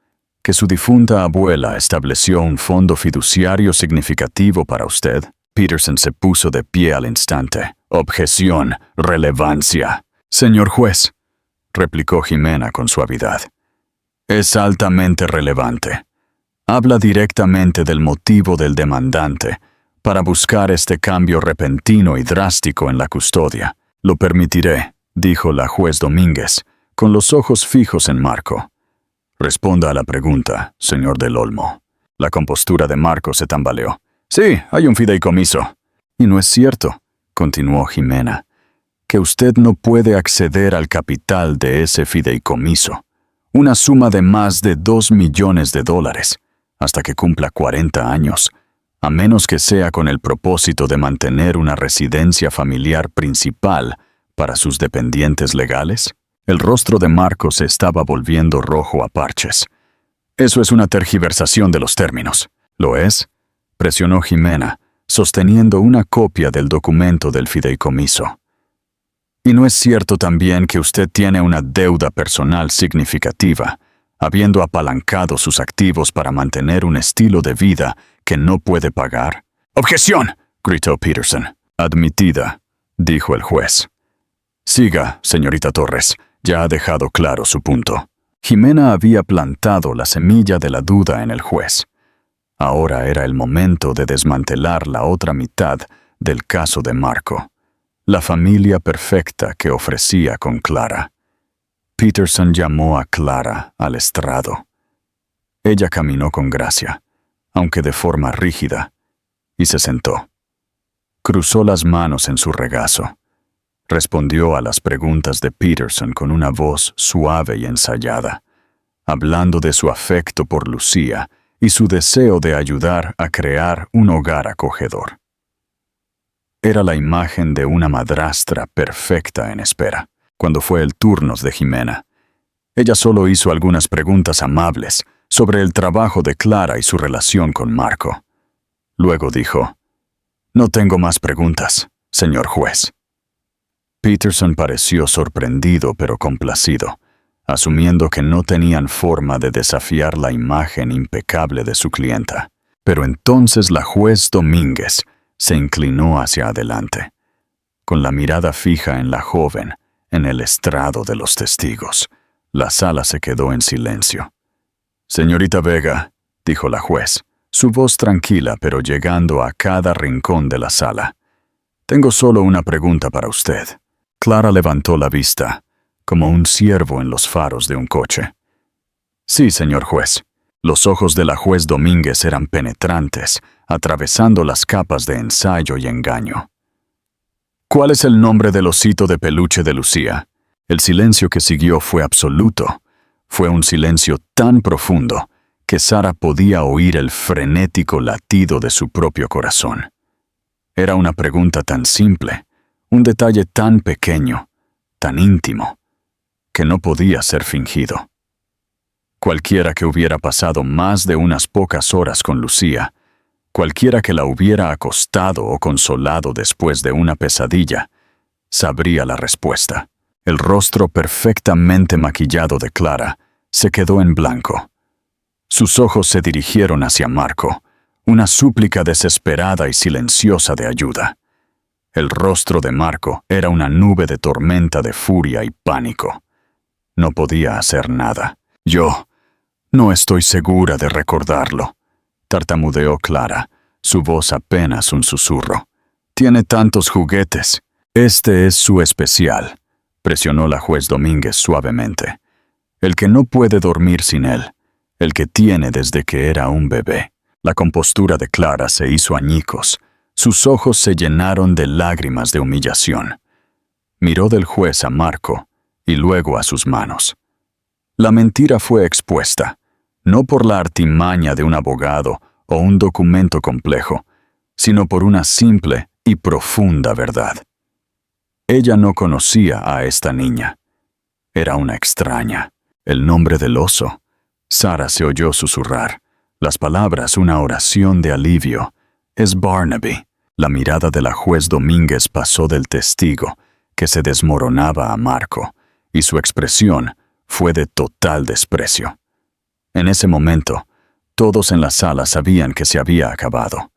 que su difunta abuela estableció un fondo fiduciario significativo para usted? Peterson se puso de pie al instante. Objeción, relevancia. Señor juez, replicó Jimena con suavidad. Es altamente relevante. Habla directamente del motivo del demandante para buscar este cambio repentino y drástico en la custodia. Lo permitiré, dijo la juez Domínguez, con los ojos fijos en Marco. Responda a la pregunta, señor del Olmo. La compostura de Marco se tambaleó. Sí, hay un fideicomiso. Y no es cierto, continuó Jimena, que usted no puede acceder al capital de ese fideicomiso, una suma de más de $2 millones, hasta que cumpla 40 años, a menos que sea con el propósito de mantener una residencia familiar principal para sus dependientes legales. El rostro de Marco se estaba volviendo rojo a parches. Eso es una tergiversación de los términos. ¿Lo es? Presionó Jimena, sosteniendo una copia del documento del fideicomiso. ¿Y no es cierto también que usted tiene una deuda personal significativa, habiendo apalancado sus activos para mantener un estilo de vida que no puede pagar? ¡Objeción!, gritó Peterson. Admitida, dijo el juez. Siga, señorita Torres, ya ha dejado claro su punto. Jimena había plantado la semilla de la duda en el juez. Ahora era el momento de desmantelar la otra mitad del caso de Marco, la familia perfecta que ofrecía con Clara. Peterson llamó a Clara al estrado. Ella caminó con gracia, aunque de forma rígida, y se sentó. Cruzó las manos en su regazo. Respondió a las preguntas de Peterson con una voz suave y ensayada, hablando de su afecto por Lucía y su deseo de ayudar a crear un hogar acogedor. Era la imagen de una madrastra perfecta en espera. Cuando fue el turno de Jimena, ella solo hizo algunas preguntas amables sobre el trabajo de Clara y su relación con Marco. Luego dijo: «No tengo más preguntas, señor juez». Peterson pareció sorprendido pero complacido, asumiendo que no tenían forma de desafiar la imagen impecable de su clienta. Pero entonces la juez Domínguez se inclinó hacia adelante, con la mirada fija en la joven, en el estrado de los testigos. La sala se quedó en silencio. «Señorita Vega», dijo la juez, su voz tranquila pero llegando a cada rincón de la sala, «tengo solo una pregunta para usted». Clara levantó la vista, como un ciervo en los faros de un coche. «Sí, señor juez». Los ojos de la juez Domínguez eran penetrantes, atravesando las capas de ensayo y engaño. «¿Cuál es el nombre del osito de peluche de Lucía?». El silencio que siguió fue absoluto. Fue un silencio tan profundo que Sara podía oír el frenético latido de su propio corazón. Era una pregunta tan simple, un detalle tan pequeño, tan íntimo, que no podía ser fingido. Cualquiera que hubiera pasado más de unas pocas horas con Lucía, cualquiera que la hubiera acostado o consolado después de una pesadilla, sabría la respuesta. El rostro perfectamente maquillado de Clara se quedó en blanco. Sus ojos se dirigieron hacia Marco, una súplica desesperada y silenciosa de ayuda. El rostro de Marco era una nube de tormenta de furia y pánico. No podía hacer nada. «Yo no estoy segura de recordarlo», tartamudeó Clara, su voz apenas un susurro. «Tiene tantos juguetes. Este es su especial», presionó la juez Domínguez suavemente. «El que no puede dormir sin él, el que tiene desde que era un bebé». La compostura de Clara se hizo añicos. Sus ojos se llenaron de lágrimas de humillación. Miró del juez a Marco y luego a sus manos. La mentira fue expuesta, no por la artimaña de un abogado o un documento complejo, sino por una simple y profunda verdad. Ella no conocía a esta niña. Era una extraña. El nombre del oso. Sara se oyó susurrar. Las palabras una oración de alivio. «Es Barnaby». La mirada de la juez Domínguez pasó del testigo, que se desmoronaba a Marco, y su expresión fue de total desprecio. En ese momento, todos en la sala sabían que se había acabado.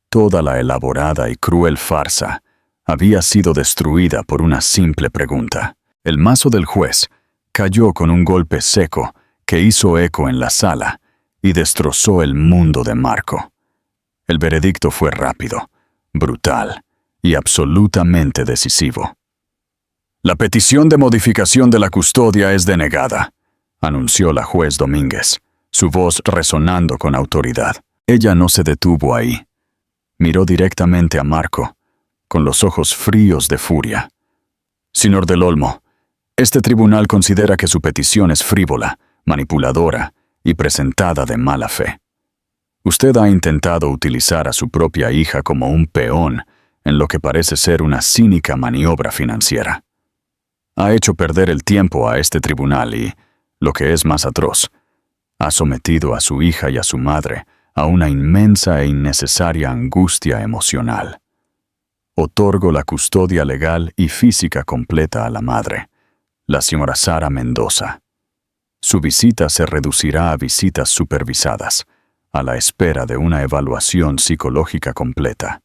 Toda la elaborada y cruel farsa había sido destruida por una simple pregunta. El mazo del juez cayó con un golpe seco que hizo eco en la sala y destrozó el mundo de Marco. El veredicto fue rápido, brutal y absolutamente decisivo. «La petición de modificación de la custodia es denegada», anunció la juez Domínguez, su voz resonando con autoridad. Ella no se detuvo ahí. Miró directamente a Marco, con los ojos fríos de furia. Señor del Olmo, este tribunal considera que su petición es frívola, manipuladora y presentada de mala fe. Usted ha intentado utilizar a su propia hija como un peón en lo que parece ser una cínica maniobra financiera. Ha hecho perder el tiempo a este tribunal y, lo que es más atroz, ha sometido a su hija y a su madre a una inmensa e innecesaria angustia emocional. Otorgo la custodia legal y física completa a la madre, la señora Sara Mendoza. Su visita se reducirá a visitas supervisadas, a la espera de una evaluación psicológica completa.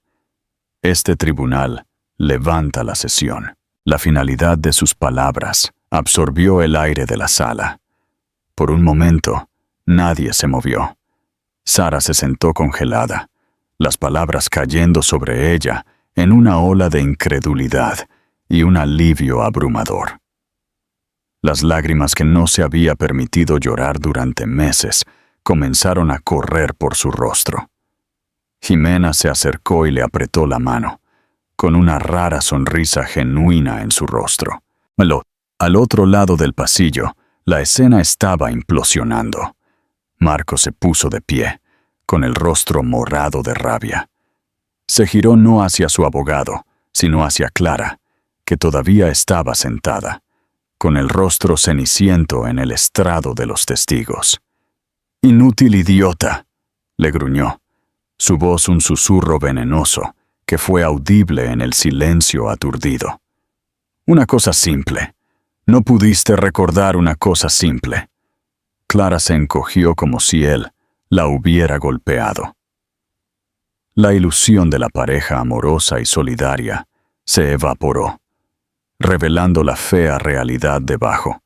Este tribunal levanta la sesión. La finalidad de sus palabras absorbió el aire de la sala. Por un momento, nadie se movió. Sara se sentó congelada, las palabras cayendo sobre ella en una ola de incredulidad y un alivio abrumador. Las lágrimas que no se había permitido llorar durante meses comenzaron a correr por su rostro. Jimena se acercó y le apretó la mano, con una rara sonrisa genuina en su rostro. Al otro lado del pasillo, la escena estaba implosionando. Marco se puso de pie, con el rostro morado de rabia. Se giró no hacia su abogado, sino hacia Clara, que todavía estaba sentada, con el rostro ceniciento en el estrado de los testigos. «Inútil idiota», le gruñó, su voz un susurro venenoso que fue audible en el silencio aturdido. «Una cosa simple. No pudiste recordar una cosa simple». Clara se encogió como si él la hubiera golpeado. La ilusión de la pareja amorosa y solidaria se evaporó, revelando la fea realidad debajo.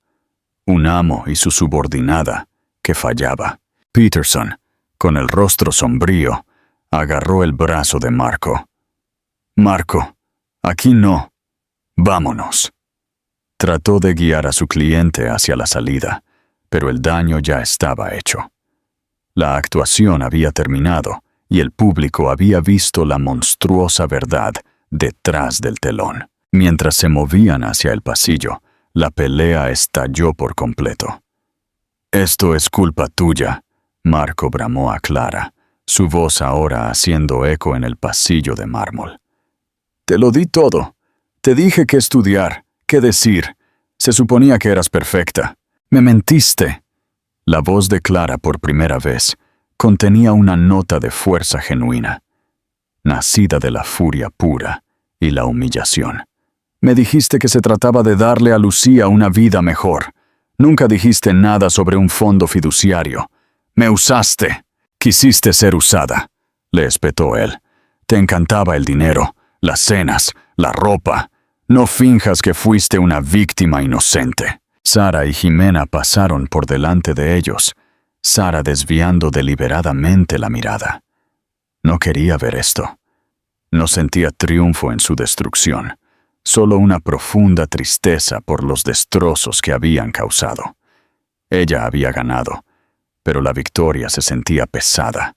Un amo y su subordinada que fallaba. Peterson, con el rostro sombrío, agarró el brazo de Marco. «Marco, aquí no. Vámonos». Trató de guiar a su cliente hacia la salida, pero el daño ya estaba hecho. La actuación había terminado y el público había visto la monstruosa verdad detrás del telón. Mientras se movían hacia el pasillo, la pelea estalló por completo. «Esto es culpa tuya», Marco bramó a Clara, su voz ahora haciendo eco en el pasillo de mármol. «Te lo di todo. Te dije qué estudiar, qué decir. Se suponía que eras perfecta. Me mentiste». La voz de Clara por primera vez contenía una nota de fuerza genuina, nacida de la furia pura y la humillación. «Me dijiste que se trataba de darle a Lucía una vida mejor. Nunca dijiste nada sobre un fondo fiduciario. Me usaste». «Quisiste ser usada», le espetó él. «Te encantaba el dinero, las cenas, la ropa. No finjas que fuiste una víctima inocente». Sara y Jimena pasaron por delante de ellos, Sara desviando deliberadamente la mirada. No quería ver esto. No sentía triunfo en su destrucción, solo una profunda tristeza por los destrozos que habían causado. Ella había ganado, pero la victoria se sentía pesada,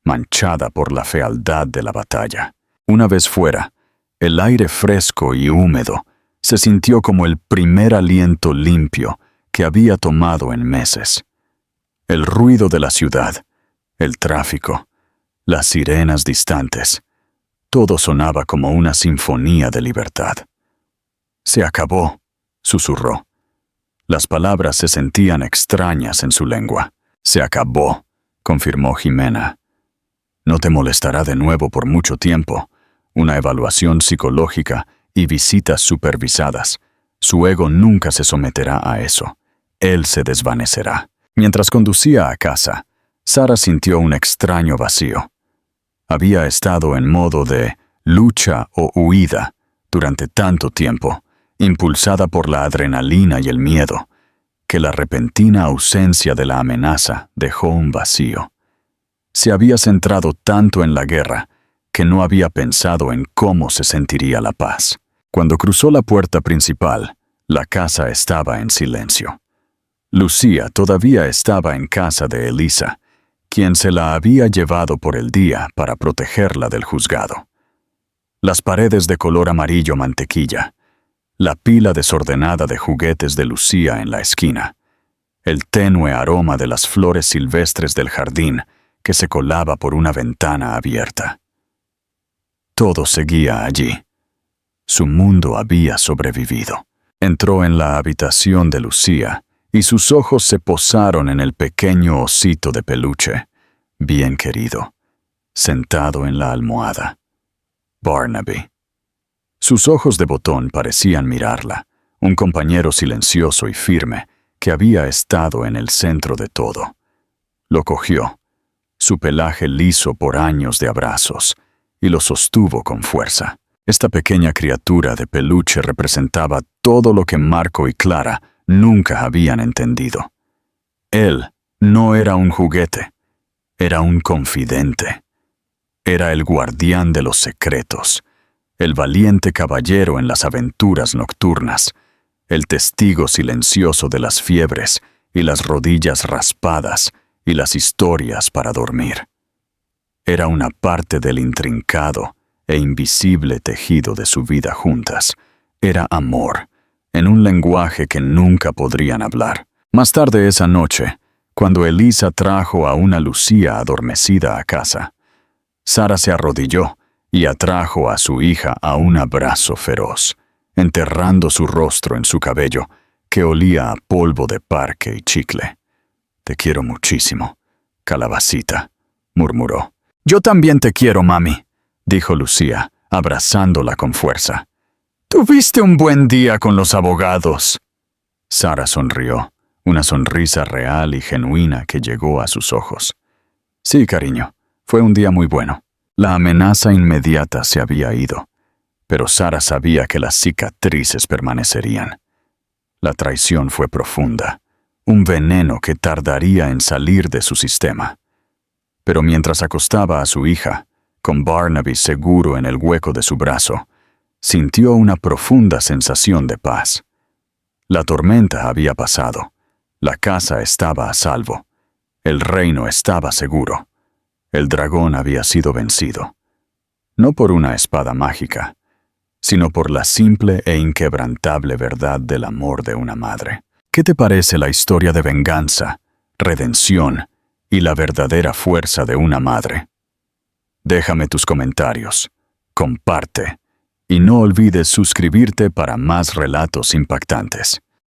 manchada por la fealdad de la batalla. Una vez fuera, el aire fresco y húmedo se sintió como el primer aliento limpio que había tomado en meses. El ruido de la ciudad, el tráfico, las sirenas distantes, todo sonaba como una sinfonía de libertad. «Se acabó», susurró. Las palabras se sentían extrañas en su lengua. «Se acabó», confirmó Jimena. «No te molestará de nuevo por mucho tiempo. Una evaluación psicológica y visitas supervisadas. Su ego nunca se someterá a eso. Él se desvanecerá». Mientras conducía a casa, Sara sintió un extraño vacío. Había estado en modo de lucha o huida durante tanto tiempo, impulsada por la adrenalina y el miedo, que la repentina ausencia de la amenaza dejó un vacío. Se había centrado tanto en la guerra que no había pensado en cómo se sentiría la paz. Cuando cruzó la puerta principal, la casa estaba en silencio. Lucía todavía estaba en casa de Elisa, quien se la había llevado por el día para protegerla del juzgado. Las paredes de color amarillo mantequilla, la pila desordenada de juguetes de Lucía en la esquina, el tenue aroma de las flores silvestres del jardín que se colaba por una ventana abierta. Todo seguía allí. Su mundo había sobrevivido. Entró en la habitación de Lucía y sus ojos se posaron en el pequeño osito de peluche, bien querido, sentado en la almohada. Barnaby. Sus ojos de botón parecían mirarla, un compañero silencioso y firme que había estado en el centro de todo. Lo cogió, su pelaje liso por años de abrazos, y lo sostuvo con fuerza. Esta pequeña criatura de peluche representaba todo lo que Marco y Clara nunca habían entendido. Él no era un juguete, era un confidente. Era el guardián de los secretos, el valiente caballero en las aventuras nocturnas, el testigo silencioso de las fiebres y las rodillas raspadas y las historias para dormir. Era una parte del intrincado e invisible tejido de su vida juntas. Era amor, en un lenguaje que nunca podrían hablar. Más tarde esa noche, cuando Elisa trajo a una Lucía adormecida a casa, Sara se arrodilló y atrajo a su hija a un abrazo feroz, enterrando su rostro en su cabello, que olía a polvo de parque y chicle. «Te quiero muchísimo, calabacita», murmuró. «Yo también te quiero, mami», dijo Lucía, abrazándola con fuerza. «Tuviste un buen día con los abogados». Sara sonrió, una sonrisa real y genuina que llegó a sus ojos. «Sí, cariño, fue un día muy bueno». La amenaza inmediata se había ido, pero Sara sabía que las cicatrices permanecerían. La traición fue profunda, un veneno que tardaría en salir de su sistema. Pero mientras acostaba a su hija, con Barnaby seguro en el hueco de su brazo, sintió una profunda sensación de paz. La tormenta había pasado, la casa estaba a salvo, el reino estaba seguro. El dragón había sido vencido, no por una espada mágica, sino por la simple e inquebrantable verdad del amor de una madre. ¿Qué te parece la historia de venganza, redención y la verdadera fuerza de una madre? Déjame tus comentarios, comparte y no olvides suscribirte para más relatos impactantes.